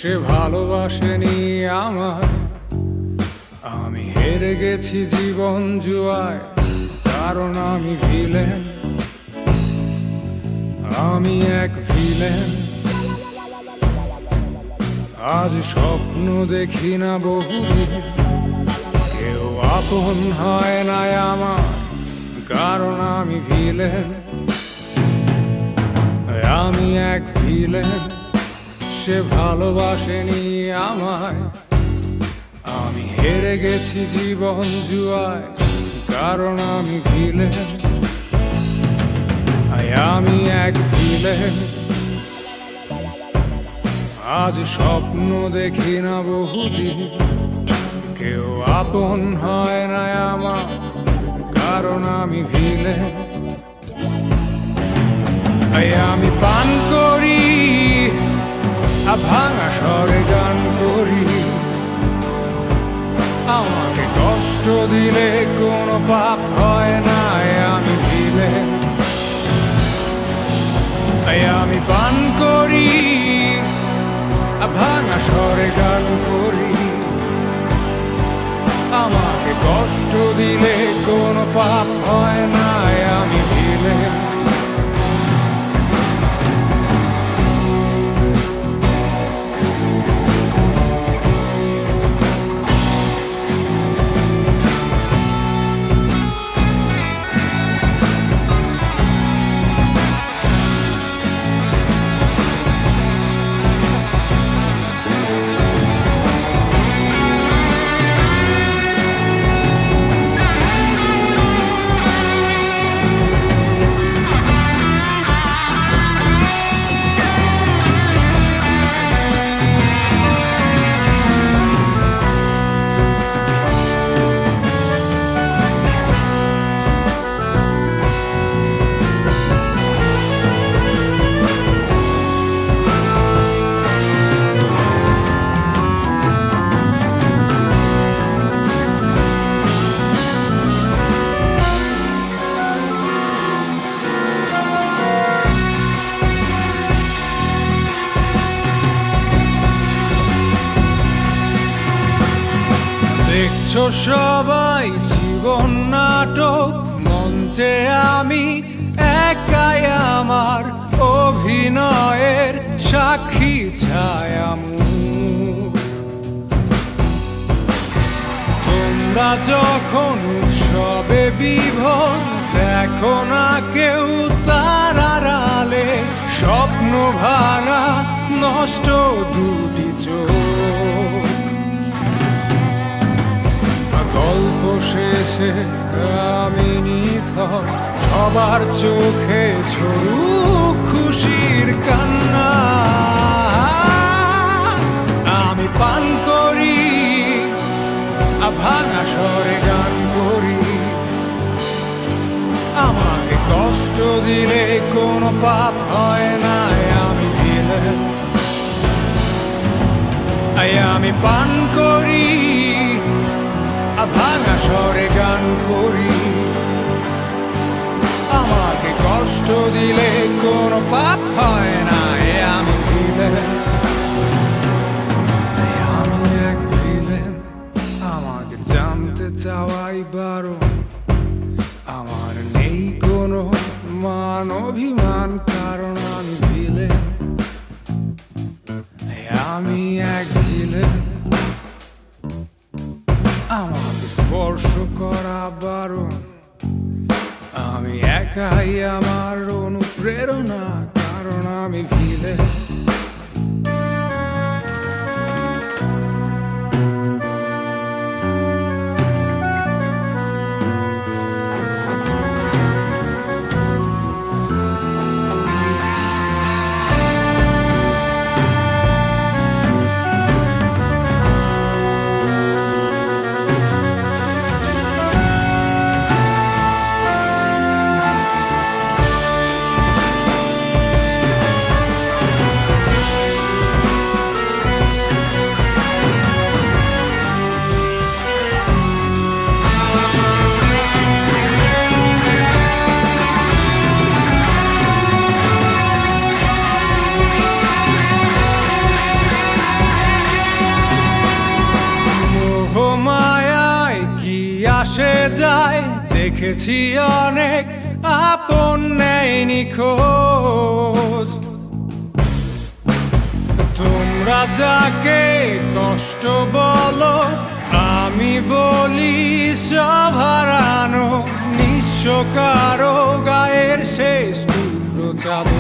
সে ভালোবাসেনি আমায়। আমি হেরে গেছি জীবন জুয়ায়, কারণ আমি ভিলেন, আমি এক ভিলেন। আজ স্বপ্ন দেখি না বহুদিন, কেউ আপন হয় না আমার, কারণ আমি ভিলেন, আমি এক ভিলেন। সে ভালোবাসেনি আমায়, আমি হেরে গেছি জীবন জুয়ায়, কারণ আমি ভিলেন, আমি এক ভিলেন। আজ স্বপ্ন দেখি না বহুদিন, কেউ আপন হয় না আমার, কারণ আমি ভিলেন। আমি পান করি, ভাঙা স্বরে গান করি, আমাকে কষ্ট দিলে কোনো পাপ হয় না, আমি ভিলেন। আমি পান করি, ভাঙা স্বরে গান করি, আমাকে কষ্ট দিলে কোনো পাপ হয় না, আমি ভিলেন। দেখছো সবাই জীবন নাটক, মঞ্চে আমি একাই আমার অভিনয়ের সাক্ষী ছায়ামুখ। তোমরা যখন উৎসবে বিভোর, দেখো না কেউ তার আড়ালে স্বপ্ন ভাঙা নষ্ট দুটি চোখ। গল্প শেষে আমি নিথর, সবার চোখে ঝরুক খুশির কান্না। আমি পান করি, ভাঙা স্বরে গান করি, আমাকে কষ্ট দিলে কোনো পাপ হয় না, আমি ভিলেন। আমি পান করি, ভাঙা স্বরে গান করি, আমাকে কষ্ট দিলে কোনো পাপ হয় না, আমি ভিলেন। আমি এক ভিলেন, আমাকে জানতে চাওয়াই বারণ, আমার নেই কোনো মান অভিমান, কারণ আমি ভিলেন, আমি এক ভিলেন। আমাকে স্পর্শ করা বারণ, আমি একাই আমার অনুপ্রেরণা, কারণ আমি ভিলেন। দেখেছি অনেক আপন নেই নিখোঁজ। তোমরা যাকে কষ্ট বলো, আমি বলি সব হারানো নিঃস্ব কারো গায়ের শেষ টুকরো চাবো।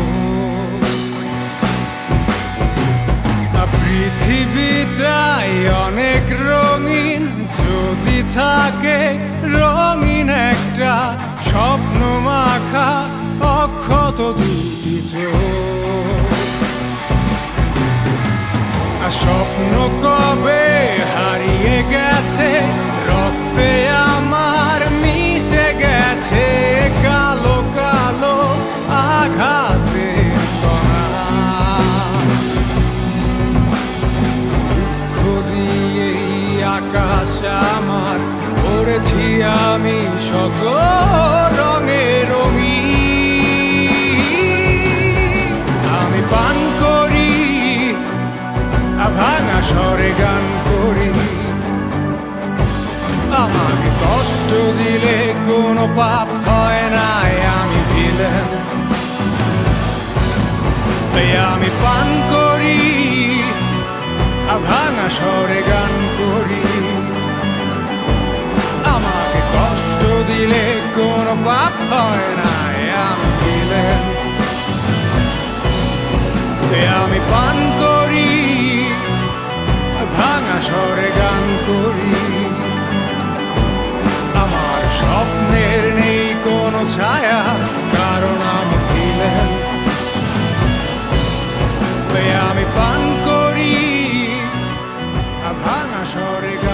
পৃথিবীটাই অনেক রঙিন, যদি থাকে রঙিন একটা স্বপ্ন মাখা অক্ষত দুটি চোখ। স্বপ্ন কবে হারিয়ে গেছে, রক্তে আমার মিশে গেছে কালো কালো আঘাতের কণা। দুঃখ দিয়েই আকাশ আমার করেছি আমি শত রঙে রঙিন। আমি পান করি ভাঙা স্বরে গান করি, আমাকে কষ্ট দিলে কোনো পাপ হয় না, আমি ভিলেন। তাই আমি পান করি ভাঙা স্বরে গান করি, আমাকে কষ্ট দিলে কোনো পাপ হয় না, আমি ভিলেন। তাই আমি পান করি ভাঙা স্বরে গান করি, আমার স্বপ্নের নেই কোনো ছায়া, কারণ আমি ভিলেন। তাই আমি পান করি ভাঙা স্বরে গান।